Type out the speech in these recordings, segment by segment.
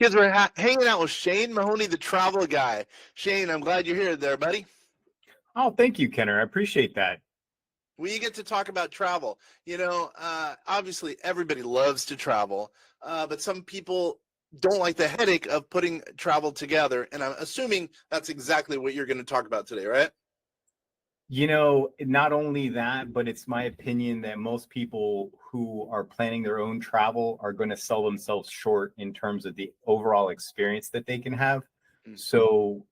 Kids, we're hanging out with Shane Mahoney, the travel guy. Shane, I'm glad you're here there, buddy. Oh, thank you, Kenner. I appreciate that. We get to talk about travel. Obviously everybody loves to travel, but some people don't like the headache of putting travel together. And I'm assuming that's exactly what you're going to talk about today, right? Not only that, but it's my opinion that most people who are planning their own travel are going to sell themselves short in terms of the overall experience that they can have. So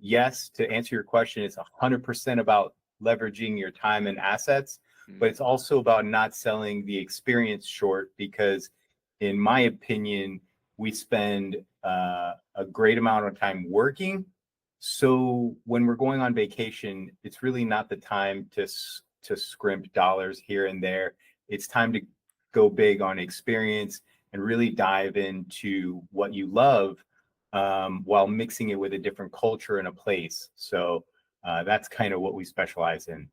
yes, to answer your question, it's 100% about leveraging your time and assets, but it's also about not selling the experience short because, in my opinion, we spend a great amount of time working. So when we're going on vacation, it's really not the time to scrimp dollars here and there. It's time to go big on experience and really dive into what you love while mixing it with a different culture and a place. So that's kind of what we specialize in.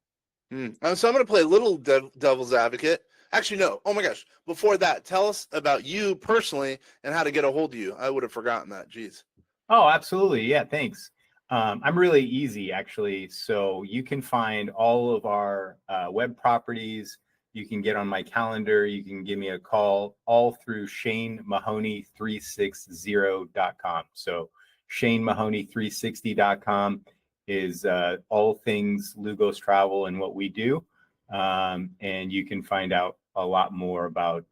So I'm going to play a little devil's advocate. Actually, no. Oh my gosh. Before that, tell us about you personally and how to get a hold of you. I would have forgotten that. Jeez. Oh, absolutely. Yeah, thanks. I'm really easy, actually. So you can find all of our web properties. You can get on my calendar. You can give me a call all through ShaneMahoney360.com. So ShaneMahoney360.com is all things Lugos travel and what we do. And you can find out a lot more about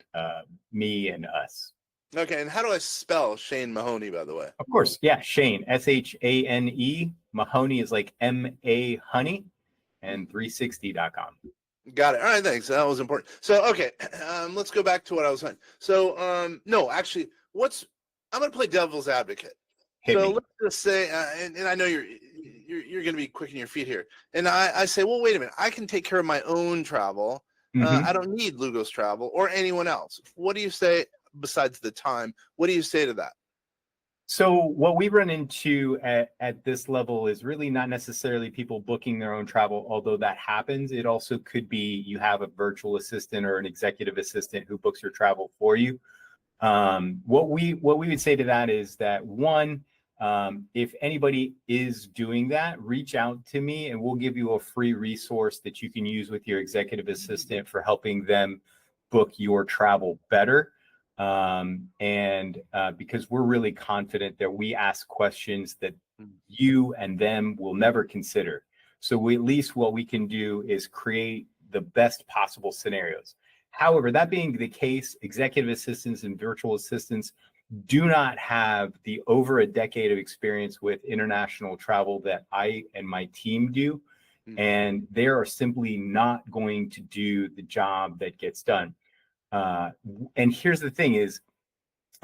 me and us. Okay, and how do I spell Shane Mahoney, by the way? Of course, yeah, Shane, Shane. Mahoney is like M-A honey, and 360.com. Got it. All right, thanks. That was important. So, okay, let's go back to what I was saying. So, no, actually, I'm going to play devil's advocate. Let's just say, and I know you're going to be quick in your feet here. And I say, well, wait a minute. I can take care of my own travel. I don't need Lugos Travel or anyone else. What do you say? Besides the time, what do you say to that? So what we run into at this level is really not necessarily people booking their own travel, although that happens. It also could be you have a virtual assistant or an executive assistant who books your travel for you. What we would say to that is that one, if anybody is doing that, reach out to me and we'll give you a free resource that you can use with your executive assistant for helping them book your travel better. Because we're really confident that we ask questions that you and them will never consider. So at least what we can do is create the best possible scenarios. However, that being the case, executive assistants and virtual assistants do not have the over a decade of experience with international travel that I and my team do. And they are simply not going to do the job that gets done. And here's the thing is,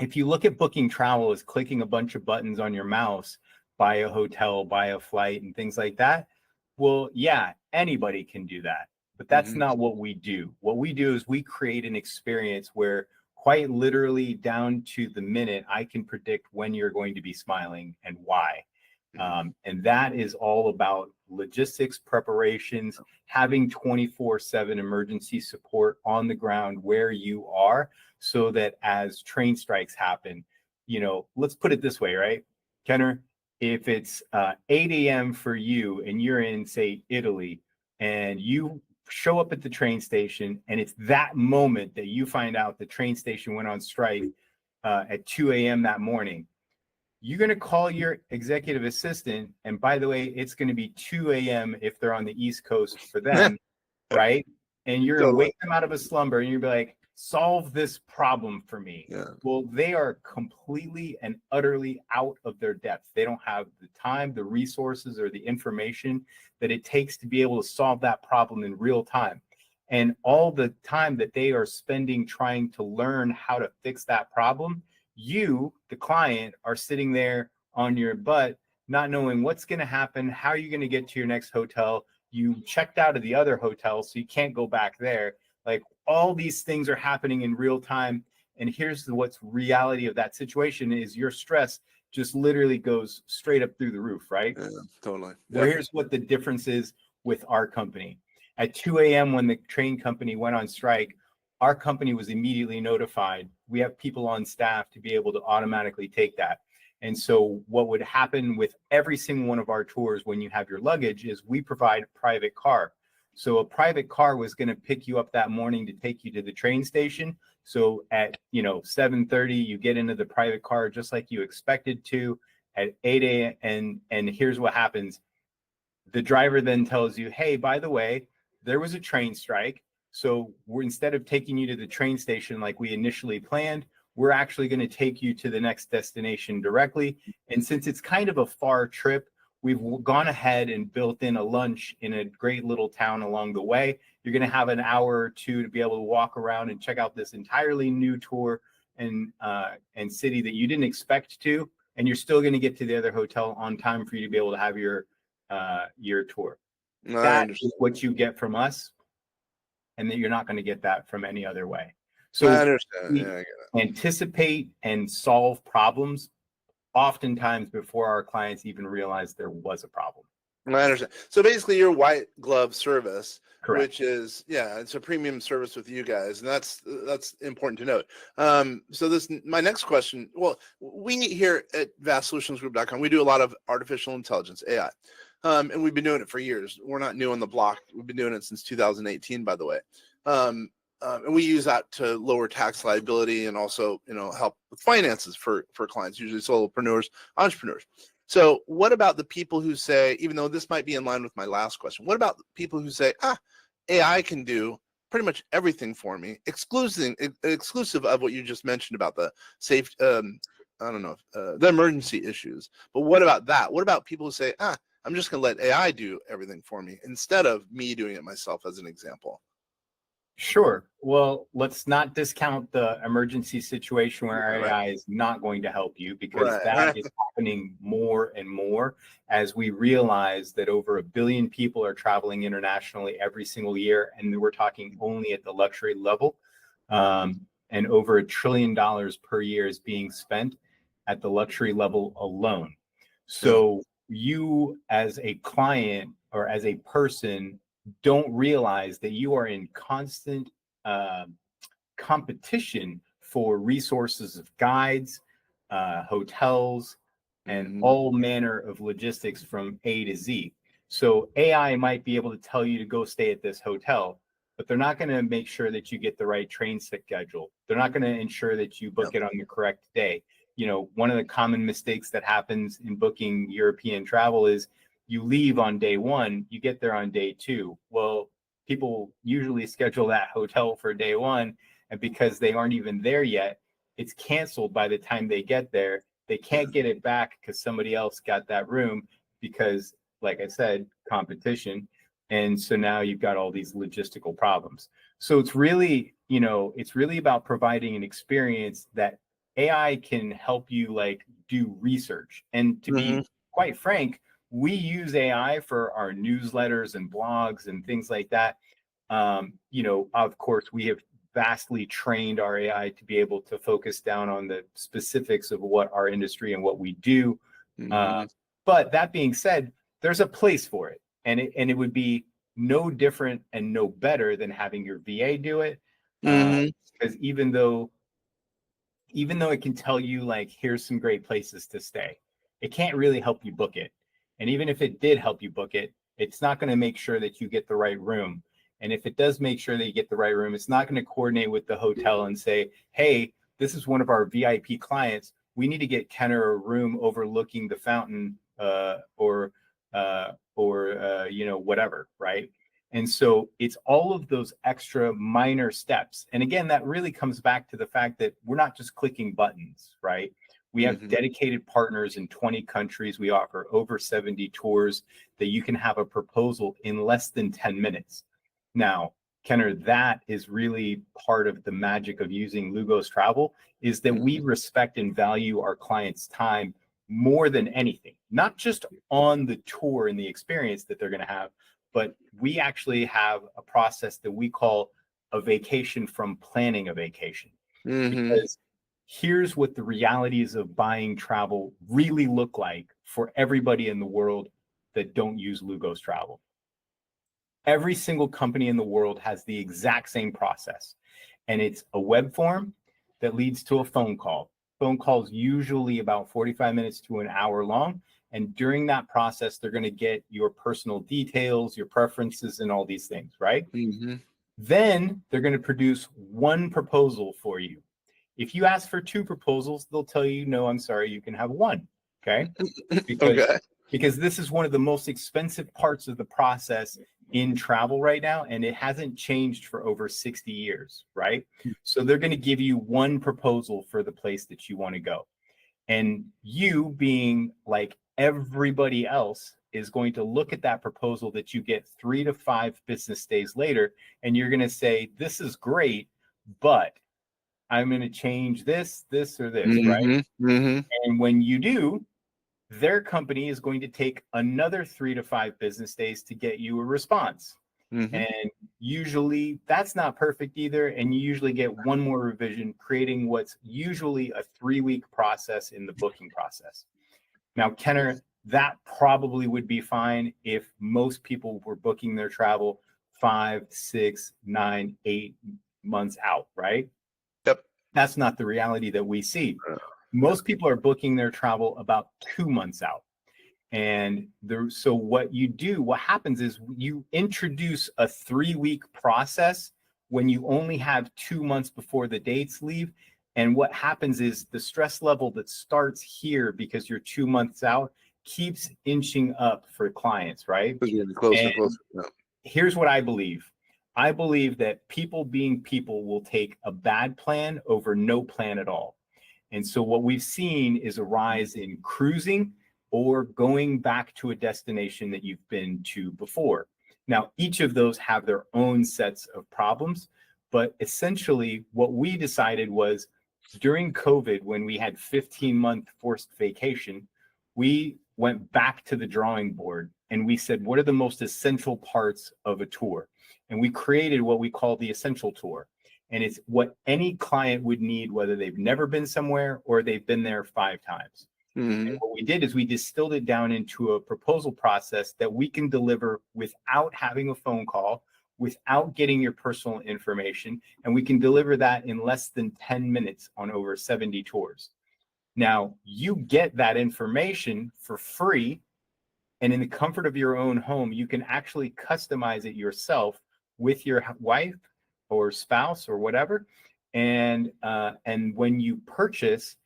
if you look at booking travel as clicking a bunch of buttons on your mouse, buy a hotel, buy a flight, and things like that, well, yeah, anybody can do that. But that's not what we do. What we do is we create an experience where quite literally down to the minute, I can predict when you're going to be smiling and why. And that is all about logistics, preparations, having 24/7 emergency support on the ground where you are, so that as train strikes happen, let's put it this way, right, Kenner? If it's 8 a.m. for you and you're in, say, Italy, and you show up at the train station and it's that moment that you find out the train station went on strike at 2 a.m. that morning, you're going to call your executive assistant. And by the way, it's going to be 2 a.m. if they're on the East Coast for them, right? And you're going to wake them out of a slumber and you'll be like, solve this problem for me. Yeah. Well, they are completely and utterly out of their depth. They don't have the time, the resources, or the information that it takes to be able to solve that problem in real time. And all the time that they are spending trying to learn how to fix that problem, you, the client, are sitting there on your butt, not knowing what's going to happen. How are you going to get to your next hotel? You checked out of the other hotel, so you can't go back there. Like, all these things are happening in real time. And here's what's reality of that situation is your stress just literally goes straight up through the roof, right? Yeah, totally. Well, here's what the difference is with our company. At 2 a.m. when the train company went on strike, our company was immediately notified. We have people on staff to be able to automatically take that. And so what would happen with every single one of our tours when you have your luggage is we provide a private car. So a private car was going to pick you up that morning to take you to the train station. So at 7:30, you get into the private car just like you expected to at 8 a.m. And here's what happens. The driver then tells you, hey, by the way, there was a train strike. So instead of taking you to the train station like we initially planned, we're actually going to take you to the next destination directly. And since it's kind of a far trip, we've gone ahead and built in a lunch in a great little town along the way. You're going to have an hour or two to be able to walk around and check out this entirely new tour and city that you didn't expect to. And you're still going to get to the other hotel on time for you to be able to have your tour. That is what you get from us, and that you're not going to get that from any other way. So I understand. we anticipate and solve problems oftentimes before our clients even realize there was a problem. I understand. So basically, your white glove service, Correct. which is it's a premium service with you guys, and that's important to note. So my next question. Well, we here at VastSolutionsGroup.com, we do a lot of artificial intelligence, AI. And we've been doing it for years. We're not new on the block. We've been doing it since 2018, by the way. And we use that to lower tax liability and also, help with finances for clients, usually solopreneurs, entrepreneurs. So what about the people who say, even though this might be in line with my last question, what about the people who say, AI can do pretty much everything for me, exclusive of what you just mentioned about the safe, the emergency issues. But what about that? What about people who say, I'm just going to let AI do everything for me instead of me doing it myself, as an example? Sure. Well, let's not discount the emergency situation where AI is not going to help you, because that is happening more and more as we realize that over 1 billion people are traveling internationally every single year. And we're talking only at the luxury level. And over $1 trillion per year is being spent at the luxury level alone. So you as a client or as a person don't realize that you are in constant competition for resources of guides, hotels, and all manner of logistics from A to Z. So AI might be able to tell you to go stay at this hotel, but they're not going to make sure that you get the right train schedule. They're not going to ensure that you book it on the correct day. One of the common mistakes that happens in booking European travel is you leave on day one, you get there on day two. Well, people usually schedule that hotel for day one, and because they aren't even there yet, it's canceled by the time they get there. They can't get it back because somebody else got that room because, like I said, competition. And so now you've got all these logistical problems. So it's really about providing an experience that AI can help you do research. And to be quite frank, we use AI for our newsletters and blogs and things like that. Of course, we have vastly trained our AI to be able to focus down on the specifics of what our industry and what we do. But that being said, there's a place for it. And it would be no different and no better than having your VA do it. Because even though it can tell you, here's some great places to stay, it can't really help you book it. And even if it did help you book it, it's not going to make sure that you get the right room. And if it does make sure that you get the right room, it's not going to coordinate with the hotel and say, hey, this is one of our VIP clients. We need to get Kenner a room overlooking the fountain or whatever, right? And so it's all of those extra minor steps. And again, that really comes back to the fact that we're not just clicking buttons, right? We have dedicated partners in 20 countries. We offer over 70 tours that you can have a proposal in less than 10 minutes. Now, Kenner, that is really part of the magic of using Lugos Travel, is that we respect and value our clients' time more than anything, not just on the tour and the experience that they're going to have, but we actually have a process that we call a vacation from planning a vacation. Because here's what the realities of buying travel really look like for everybody in the world that don't use Lugos Travel. Every single company in the world has the exact same process. and it's a web form that leads to a phone call. Phone calls usually about 45 minutes to an hour long. And during that process, they're going to get your personal details, your preferences, and all these things, right? Mm-hmm. Then they're going to produce one proposal for you. If you ask for two proposals, they'll tell you, no, I'm sorry, you can have one. Okay. Because this is one of the most expensive parts of the process in travel right now, and it hasn't changed for over 60 years, right? So they're going to give you one proposal for the place that you want to go. And you, being like everybody else, is going to look at that proposal that you get 3 to 5 business days later, and you're going to say, this is great, but I'm going to change this, or this, right? Mm-hmm. And when you do, their company is going to take another 3 to 5 business days to get you a response. Mm-hmm. And usually that's not perfect either. And you usually get one more revision, creating what's usually a 3-week process in the booking process. Now, Kenner, that probably would be fine if most people were booking their travel 5, 6, 9, 8 months out, right? Yep. That's not the reality that we see. Most people are booking their travel about 2 months out. And so what happens is you introduce a 3-week process when you only have 2 months before the dates leave. And what happens is the stress level that starts here because you're 2 months out keeps inching up for clients, right? Closer. Yeah. Here's what I believe. I believe that people being people will take a bad plan over no plan at all. And so what we've seen is a rise in cruising or going back to a destination that you've been to before. Now, each of those have their own sets of problems, but essentially what we decided was during COVID, when we had 15-month forced vacation, we went back to the drawing board and we said, what are the most essential parts of a tour? And we created what we call the essential tour. And it's what any client would need, whether they've never been somewhere or they've been there 5 times. Mm-hmm. And what we did is we distilled it down into a proposal process that we can deliver without having a phone call, without getting your personal information, and we can deliver that in less than 10 minutes on over 70 tours. Now, you get that information for free, and in the comfort of your own home, you can actually customize it yourself with your wife or spouse or whatever. And when you purchase,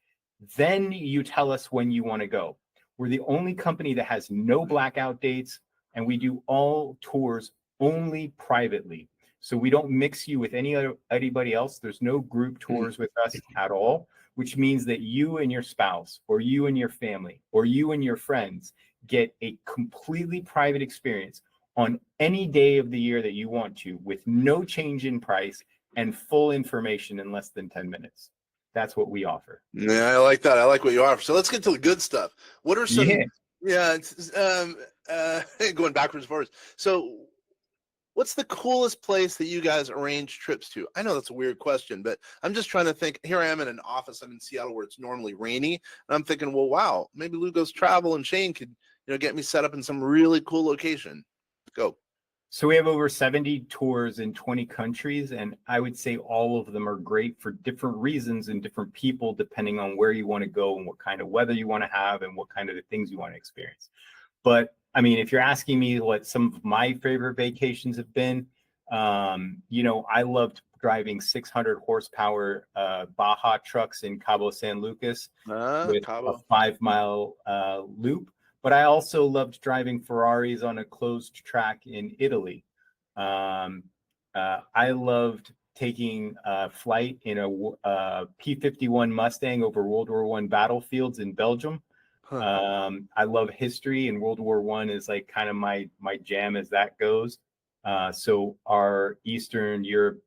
then you tell us when you want to go. We're the only company that has no blackout dates, and we do all tours only privately. So we don't mix you with anybody else. There's no group tours with us at all, which means that you and your spouse or you and your family or you and your friends get a completely private experience on any day of the year that you want to, with no change in price and full information in less than 10 minutes. That's what we offer. Yeah, I like that. I like what you offer. So let's get to the good stuff. What are some, going backwards and forwards. So what's the coolest place that you guys arrange trips to? I know that's a weird question, but I'm just trying to think. Here I am in an office. I'm in Seattle where it's normally rainy. And I'm thinking, well, wow, maybe Lugo's Travel and Shane could, get me set up in some really cool location. Go. So we have over 70 tours in 20 countries, and I would say all of them are great for different reasons and different people, depending on where you want to go and what kind of weather you want to have and what kind of things you want to experience. But I mean, if you're asking me what some of my favorite vacations have been, I loved driving 600 horsepower Baja trucks in Cabo San Lucas with a 5-mile loop. But I also loved driving Ferraris on a closed track in Italy. I loved taking a flight in a P-51 Mustang over World War I battlefields in Belgium. I love history, and World War I is like kind of my jam as that goes. So our Eastern Europe,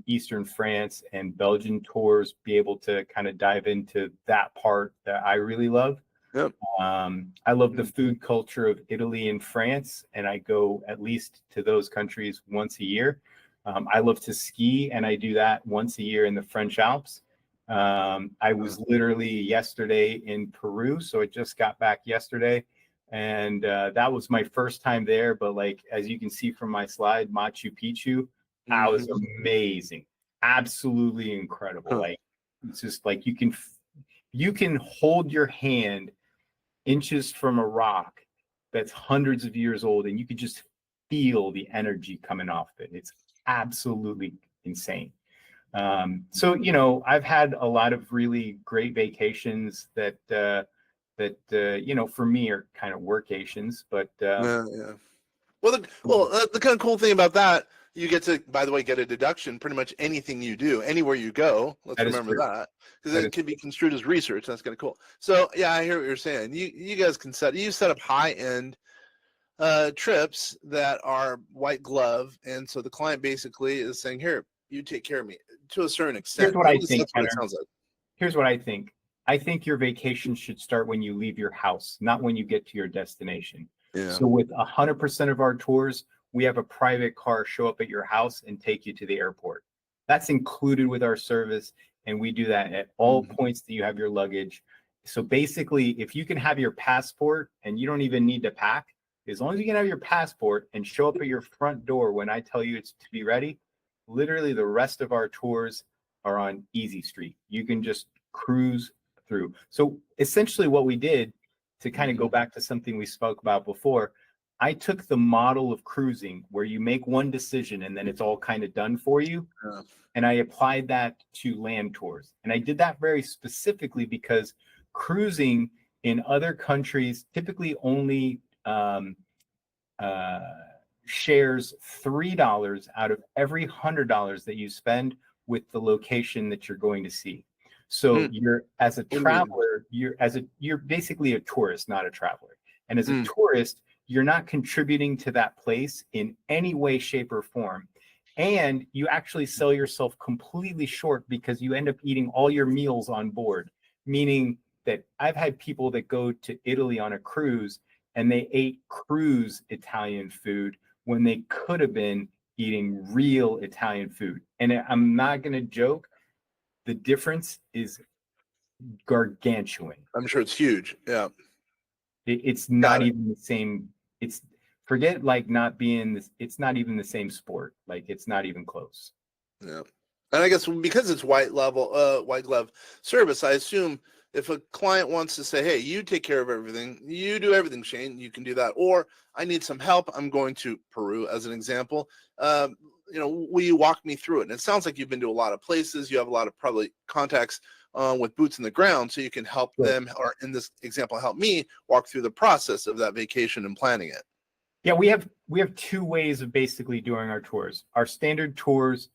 Eastern France, and Belgian tours be able to kind of dive into that part that I really love. Yep. I love the food culture of Italy and France, and I go at least to those countries once a year. I love to ski, and I do that once a year in the French Alps. I was literally yesterday in Peru, so I just got back yesterday, and that was my first time there. But like, as you can see from my slide, Machu Picchu, that was amazing. absolutely incredible. Huh. Like, it's just like you can hold your hand inches from a rock that's hundreds of years old, and you could just feel the energy coming off it. It's absolutely insane. So, you know, I've had a lot of really great vacations that you know, for me are kind of workations, but Yeah. The kind of cool thing about that, you get to, by the way, get a deduction pretty much anything you do, anywhere you go. Let's that is remember true. that, because That it is can be construed as research. That's kind of cool. So yeah, I hear what you're saying. You guys can set up high end trips that are white glove, and so the client basically is saying, here, you take care of me to a certain Here's extent. what At I least think, that's what it Henner. sounds like. Here's what I think. I think your vacation should start when you leave your house, not when you get to your destination. Yeah. So with 100% of our tours, we have a private car show up at your house and take you to the airport. That's included with our service, and we do that at all points that you have your luggage. So basically, if you can have your passport and you don't even need to pack, as long as you can have your passport and show up at your front door when I tell you it's to be ready, literally the rest of our tours are on easy street. You can just cruise through. So essentially what we did, to kind of go back to something we spoke about before, I took the model of cruising where you make one decision and then it's all kind of done for you. And I applied that to land tours. And I did that very specifically because cruising in other countries typically only shares $3 out of every $100 that you spend with the location that you're going to see. So you're, as a traveler, you're basically a tourist, not a traveler. And as a tourist, you're not contributing to that place in any way, shape, or form. And you actually sell yourself completely short because you end up eating all your meals on board. Meaning that I've had people that go to Italy on a cruise and they ate cruise Italian food when they could have been eating real Italian food. And I'm not going to joke, the difference is gargantuan. I'm sure it's huge. Yeah. It's not even the same. It's, forget like not being this, it's not even the same sport. Like it's not even close. Yeah. And I guess because it's white glove service, I assume if a client wants to say, hey, you take care of everything, you do everything, Shane, you can do that. Or I need some help, I'm going to Peru as an example. You know, will you walk me through it? And it sounds like you've been to a lot of places. You have a lot of probably contacts with boots in the ground, so you can help them, or in this example, help me walk through the process of that vacation and planning it. Yeah, we have two ways of basically doing our tours. Our standard tours,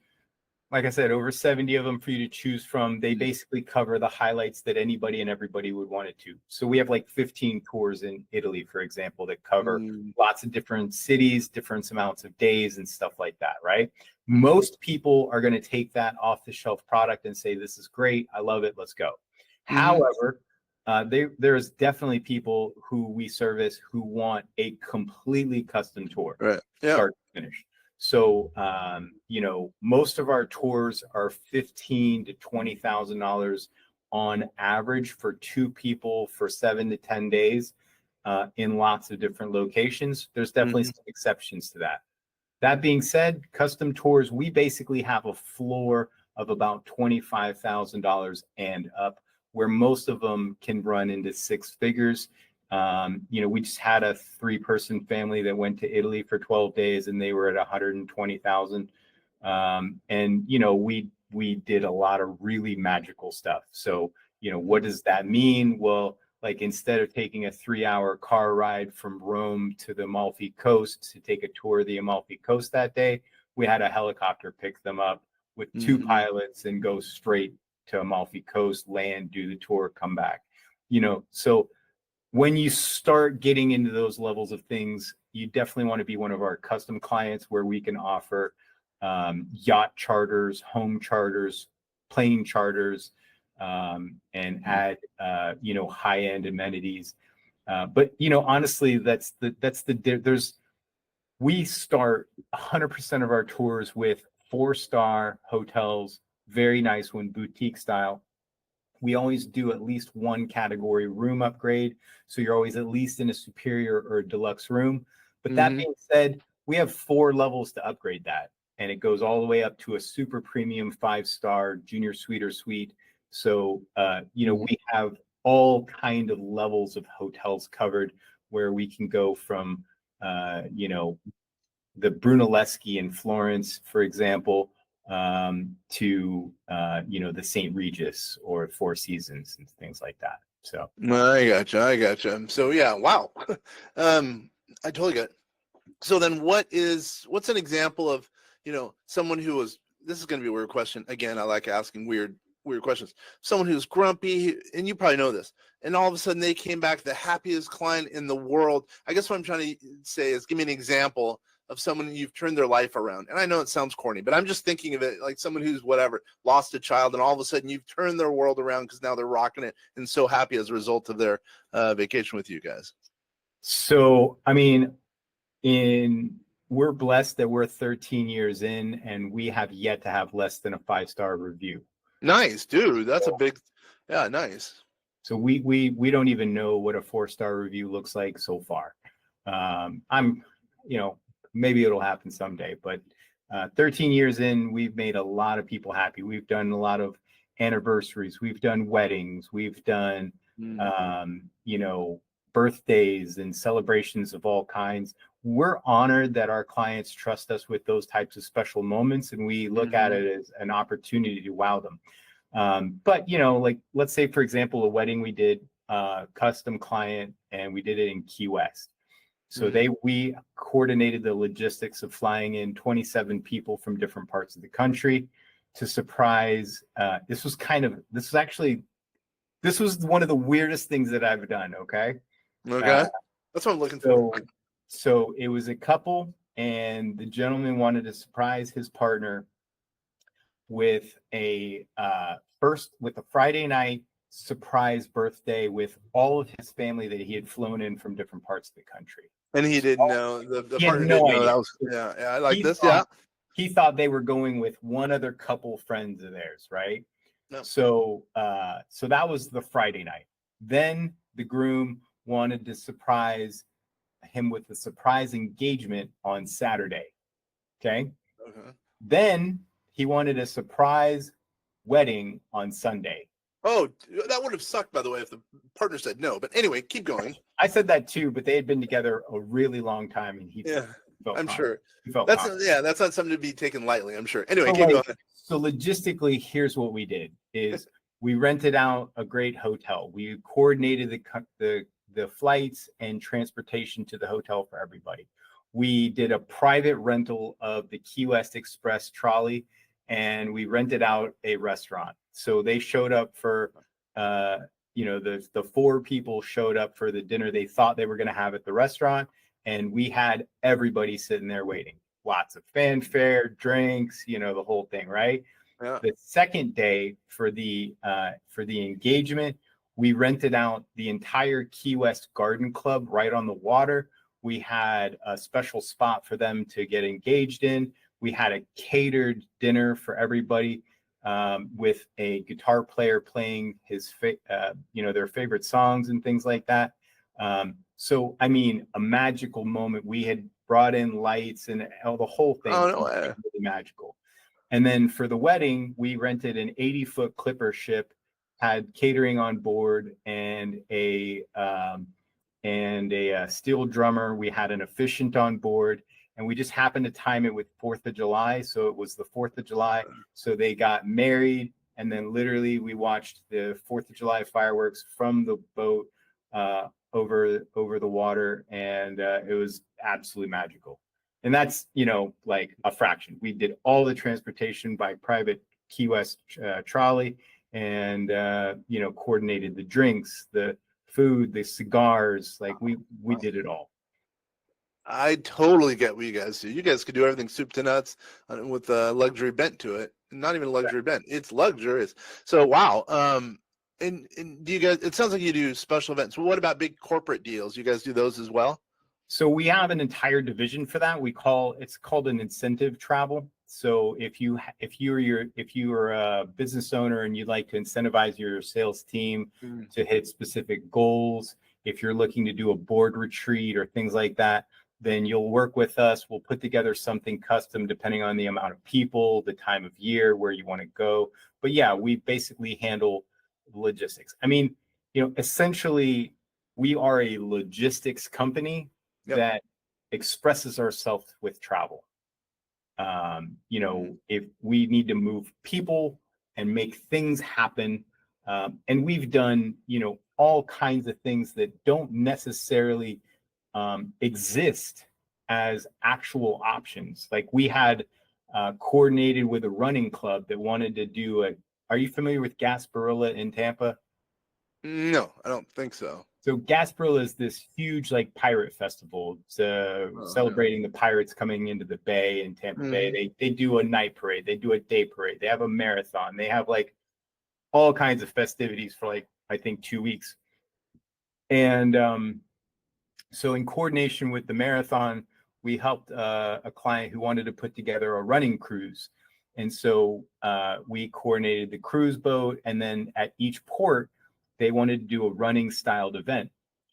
like I said, over 70 of them for you to choose from. They basically cover the highlights that anybody and everybody would want it to. So we have like 15 tours in Italy, for example, that cover lots of different cities, different amounts of days and stuff like that, right? Most people are going to take that off the shelf product and say, this is great, I love it, let's go. However, there's definitely people who we service who want a completely custom tour, start to finish. So, you know, most of our tours are $15,000 to $20,000 on average for two people for 7 to 10 days in lots of different locations. There's definitely some exceptions to that. That being said, custom tours, we basically have a floor of about $25,000 and up, where most of them can run into six figures. You know, we just had a 3-person family that went to Italy for 12 days and they were at 120,000. And, you know, we did a lot of really magical stuff. So, you know, what does that mean? Well, like instead of taking a 3-hour car ride from Rome to the Amalfi Coast to take a tour of the Amalfi Coast that day, we had a helicopter pick them up with 2 pilots and go straight to Amalfi Coast, land, do the tour, come back. You know, so when you start getting into those levels of things, you definitely want to be one of our custom clients where we can offer yacht charters, home charters, plane charters, and add, you know, high-end amenities. But, you know, honestly, we start 100% of our tours with 4-star hotels, very nice one, boutique style. We always do at least one category room upgrade. So you're always at least in a superior or a deluxe room. But that being said, we have 4 levels to upgrade that. and it goes all the way up to a super premium 5-star junior suite or suite. So, we have all kind of levels of hotels covered, where we can go from, the Brunelleschi in Florence, for example, to the St. Regis or Four Seasons and things like that. So I gotcha. So yeah, wow. I totally get it. So then what's an example of, someone who was, this is going to be a weird question. Again, I like asking weird questions. Someone who's grumpy, and you probably know this, and all of a sudden they came back the happiest client in the world. I guess what I'm trying to say is, give me an example of someone you've turned their life around. And I know it sounds corny, but I'm just thinking of it like someone who's lost a child, and all of a sudden you've turned their world around because now they're rocking it and so happy as a result of their vacation with you guys. So, I mean, we're blessed that we're 13 years in, and we have yet to have less than a 5-star review. Nice, dude. That's a big, yeah, nice. So we don't even know what a 4-star review looks like so far. Maybe it'll happen someday, but 13 years in, we've made a lot of people happy. We've done a lot of anniversaries. We've done weddings. We've done, birthdays and celebrations of all kinds. We're honored that our clients trust us with those types of special moments, and we look at it as an opportunity to wow them. But like, let's say, for example, a wedding we did, custom client, and we did it in Key West. So we coordinated the logistics of flying in 27 people from different parts of the country to surprise. This was one of the weirdest things that I've done. Okay. That's what I'm looking for. So it was a couple, and the gentleman wanted to surprise his partner with a Friday night surprise birthday with all of his family that he had flown in from different parts of the country. And he didn't know, the partner didn't know that was, yeah, I like this. He thought they were going with one other couple friends of theirs, right? No. So that was the Friday night. Then the groom wanted to surprise him with a surprise engagement on Saturday. Okay. Then he wanted a surprise wedding on Sunday. Oh, that would have sucked, by the way, if the partner said no. But anyway, keep going. I said that too, but they had been together a really long time, and I'm sure that's not something to be taken lightly. I'm sure. Anyway, keep going. So logistically, here's what we did: is we rented out a great hotel. We coordinated the flights and transportation to the hotel for everybody. We did a private rental of the Key West Express trolley, and we rented out a restaurant. So they showed up for, the 4 people showed up for the dinner they thought they were going to have at the restaurant. And we had everybody sitting there waiting. Lots of fanfare, drinks, the whole thing, right? Yeah. The second day for the engagement, we rented out the entire Key West Garden Club right on the water. We had a special spot for them to get engaged in. We had a catered dinner for everybody, with a guitar player playing their favorite songs and things like that. So, I mean, a magical moment. We had brought in lights and the whole thing. Was really magical. And then for the wedding, we rented an 80-foot clipper ship, had catering on board, and a steel drummer. We had an officiant on board. And we just happened to time it with 4th of July. So it was the 4th of July. So they got married. And then literally we watched the 4th of July fireworks from the boat over the water. And it was absolutely magical. And that's, like a fraction. We did all the transportation by private Key West trolley, and, coordinated the drinks, the food, the cigars. Like we did it all. I totally get what you guys do. You guys could do everything soup to nuts with a luxury bent to it. Not even a luxury bent. It's luxurious. So, wow. And do you guys, it sounds like you do special events. Well, what about big corporate deals? You guys do those as well? So we have an entire division for that. It's called an incentive travel. So if you're a business owner and you'd like to incentivize your sales team to hit specific goals, if you're looking to do a board retreat or things like that, then you'll work with us. We'll put together something custom depending on the amount of people, the time of year, where you want to go. But yeah, we basically handle logistics. I mean, essentially, we are a logistics company that expresses ourselves with travel. If we need to move people and make things happen, and we've done, all kinds of things that don't necessarily exist as actual options. Like we had coordinated with a running club that wanted to do are you familiar with Gasparilla in Tampa? No, I don't think so. So Gasparilla is this huge like pirate festival. It's celebrating the pirates coming into the bay in Tampa Bay. They do a night parade, they do a day parade, they have a marathon, they have like all kinds of festivities for like I think 2 weeks. And so in coordination with the marathon, we helped a client who wanted to put together a running cruise. And so we coordinated the cruise boat, and then at each port, they wanted to do a running styled event.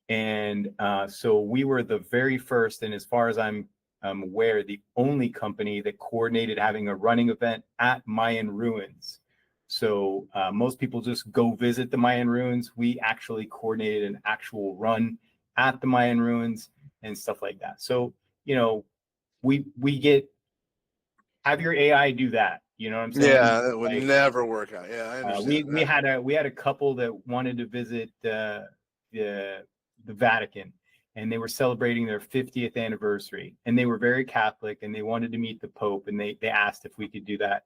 And so we were the very first, and as far as I'm aware, the only company that coordinated having a running event at Mayan ruins. So most people just go visit the Mayan ruins. We actually coordinated an actual run at the Mayan ruins and stuff like that. So, we get, have your AI do that. You know what I'm saying? Yeah, that would never work out. Yeah, I understand. We had a couple that wanted to visit the Vatican, and they were celebrating their 50th anniversary, and they were very Catholic, and they wanted to meet the Pope, and they asked if we could do that.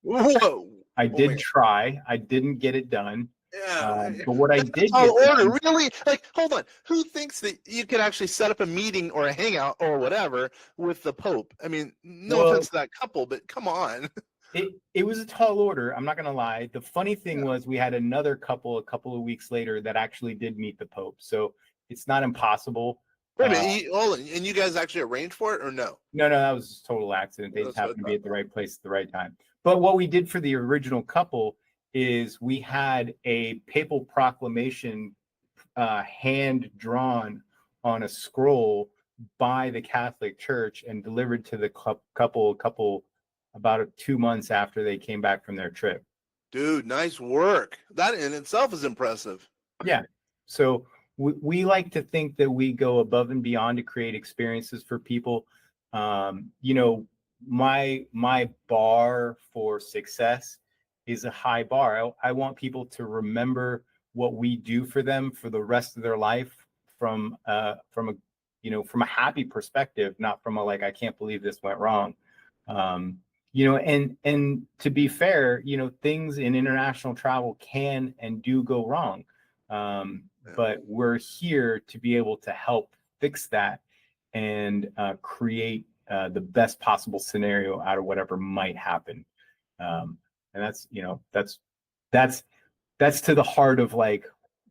Whoa! I did try. I didn't get it done. Yeah, but what I did order really, like, hold on, who thinks that you could actually set up a meeting or a hangout or whatever with the Pope? I mean, no offense to that couple, but come on. It was a tall order, I'm not gonna lie. The funny thing was we had another couple a couple of weeks later that actually did meet the Pope, so it's not impossible. Wait a minute, hold on, and you guys actually arranged for it or no? No, that was a total accident. They just happened to be at the right place at the right time. But what we did for the original couple is we had a papal proclamation hand drawn on a scroll by the Catholic Church and delivered to the couple about 2 months after they came back from their trip. Dude, nice work. That in itself is impressive. Yeah. So we like to think that we go above and beyond to create experiences for people. My bar for success is a high bar. I want people to remember what we do for them for the rest of their life from a happy perspective, not from a like, I can't believe this went wrong. And to be fair, things in international travel can and do go wrong. But we're here to be able to help fix that and create the best possible scenario out of whatever might happen. And that's to the heart of like,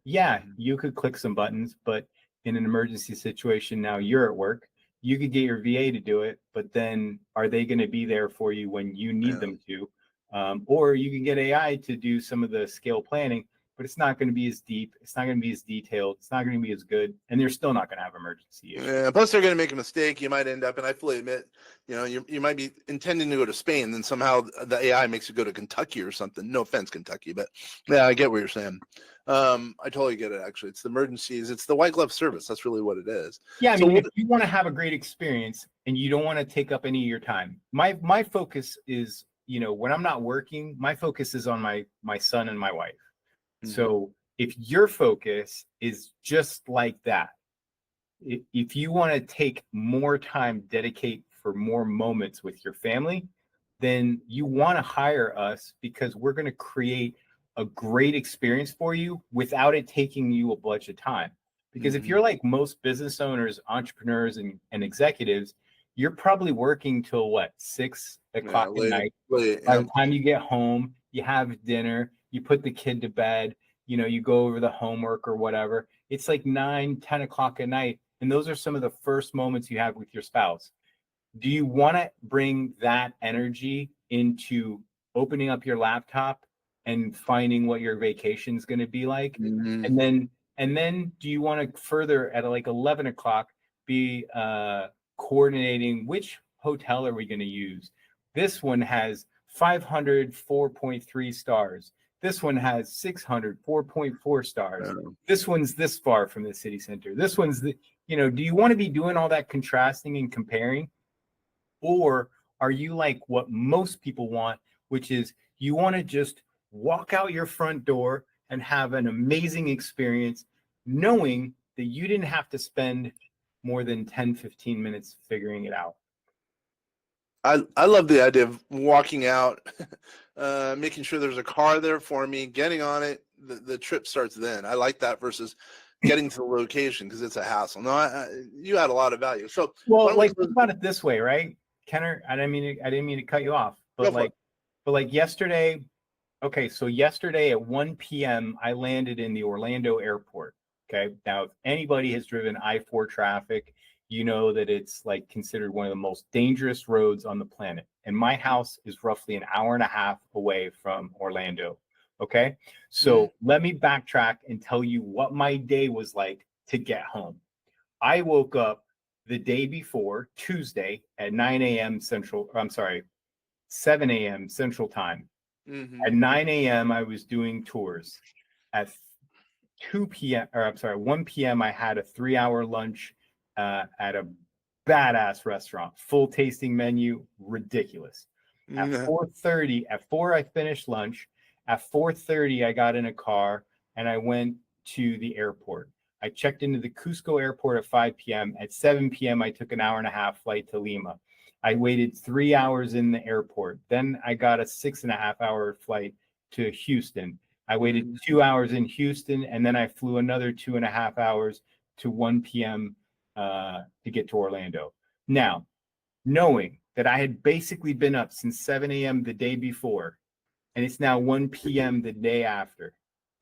yeah, you could click some buttons, but in an emergency situation, now you're at work, you could get your VA to do it, but then are they going to be there for you when you need them to? Or you can get AI to do some of the scale planning, but it's not going to be as deep. It's not going to be as detailed. It's not going to be as good. And they're still not going to have emergency issues. Yeah, plus they're going to make a mistake. You might end up, and I fully admit, you might be intending to go to Spain, then somehow the AI makes you go to Kentucky or something. No offense, Kentucky, but yeah, I get what you're saying. I totally get it, actually. It's the emergencies. It's the white glove service. That's really what it is. Yeah, I mean, if you want to have a great experience and you don't want to take up any of your time, my focus is, when I'm not working, my focus is on my son and my wife. So if your focus is just like that, if you want to take more time, dedicate for more moments with your family, then you want to hire us because we're going to create a great experience for you without it taking you a bunch of time. Because if you're like most business owners, entrepreneurs, and executives, you're probably working till 6 o'clock at night. By the time you get home, you have dinner, you put the kid to bed, you go over the homework or whatever. It's like 9, 10 o'clock at night. And those are some of the first moments you have with your spouse. Do you want to bring that energy into opening up your laptop and finding what your vacation is going to be like? And then do you want to further at like 11 o'clock be coordinating which hotel are we going to use. This one has 500 4.3 stars. This one has 600 4.4 stars. This one's this far from the city center. This one's the, do you want to be doing all that contrasting and comparing? Or are you like what most people want, which is you want to just walk out your front door and have an amazing experience, knowing that you didn't have to spend more than 10, 15 minutes figuring it out? I love the idea of walking out, making sure there's a car there for me, getting on it. The trip starts then. I like that versus getting to the location because it's a hassle. No, you add a lot of value. So, well, like think about it this way, right, Kenner? I didn't mean to cut you off, but like yesterday. Okay, so yesterday at 1 p.m. I landed in the Orlando airport. Okay, now if anybody has driven I-4 traffic, you know that it's like considered one of the most dangerous roads on the planet. And my house is roughly an hour and a half away from Orlando. Okay, so let me backtrack and tell you what my day was like to get home. I woke up the day before, Tuesday, at 9 a.m. Central. I'm sorry, 7 a.m. Central Time. At 9 a.m. I was doing tours. At 1 p.m. I had a 3-hour lunch at a badass restaurant, full tasting menu, ridiculous. At 4:30, at 4 I finished lunch. At 4:30 I got in a car and I went to the airport. I checked into the Cusco airport at 5 p.m. At 7 p.m. I took an hour and a half flight to Lima. I waited 3 hours in the airport. Then I got a 6.5-hour flight to Houston. I waited 2 hours in Houston, and then I flew another 2.5 hours to 1 p.m. To get to Orlando. Now, knowing that I had basically been up since 7 a.m. the day before, and it's now 1 p.m. the day after,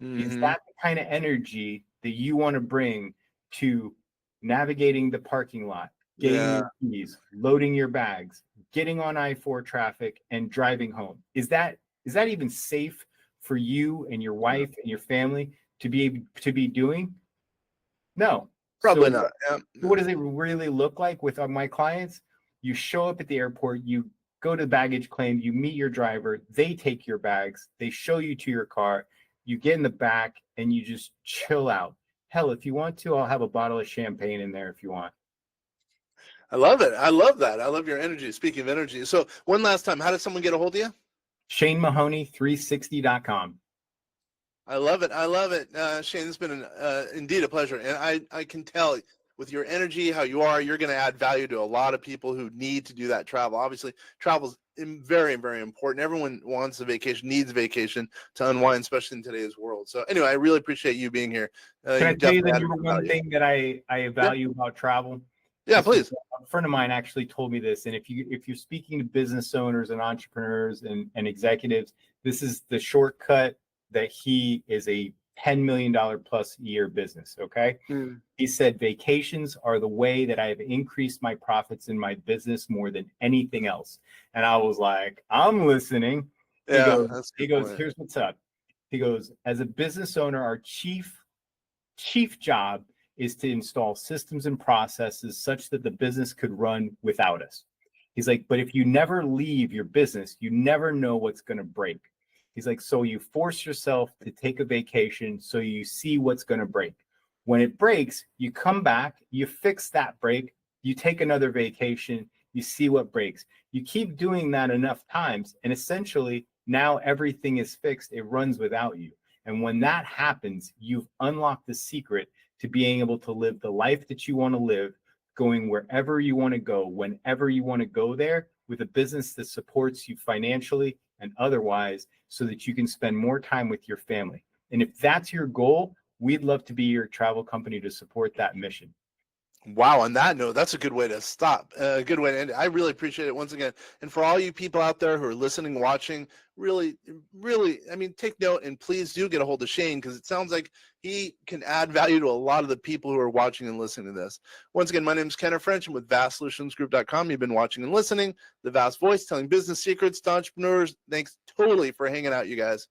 is that the kind of energy that you want to bring to navigating the parking lot, getting your keys, loading your bags, getting on I-4 traffic, and driving home? Is that even safe for you and your wife and your family to be doing? No. Probably not. Yeah. What does it really look like with my clients? You show up at the airport, you go to baggage claim, you meet your driver, they take your bags, they show you to your car, you get in the back, and you just chill out. Hell, if you want to, I'll have a bottle of champagne in there if you want. I love it. I love that. I love your energy. Speaking of energy. So one last time, how does someone get a hold of you? ShaneMahoney360.com. I love it. I love it. Shane, it's been indeed a pleasure. And I can tell with your energy, how you are, you're going to add value to a lot of people who need to do that travel. Obviously, travel is very, very important. Everyone wants a vacation, needs a vacation to unwind, especially in today's world. So anyway, I really appreciate you being here. Can I tell you the number one thing that I value about travel? Yeah, please. A friend of mine actually told me this, and if you're speaking to business owners and entrepreneurs and executives, this is the shortcut that he is a $10 million plus a year business. Okay. He said, vacations are the way that I have increased my profits in my business more than anything else. And I was like, I'm listening. He goes, here's what's up. He goes, as a business owner, our chief job is to install systems and processes such that the business could run without us. He's like, but if you never leave your business, you never know what's going to break. He's like, so you force yourself to take a vacation so you see what's going to break. When it breaks, you come back, you fix that break, you take another vacation, you see what breaks. You keep doing that enough times, and essentially now everything is fixed. It runs without you. And when that happens, you've unlocked the secret to being able to live the life that you want to live, going wherever you want to go, whenever you want to go there, with a business that supports you financially and otherwise, so that you can spend more time with your family. And if that's your goal, we'd love to be your travel company to support that mission. Wow. On that note, that's a good way to stop. A good way to end it. I really appreciate it once again. And for all you people out there who are listening, watching, really, really, I mean, take note and please do get a hold of Shane, because it sounds like he can add value to a lot of the people who are watching and listening to this. Once again, my name is Kenneth French. I'm with VastSolutionsGroup.com. You've been watching and listening. The Vast Voice, telling business secrets to entrepreneurs. Thanks totally for hanging out, you guys.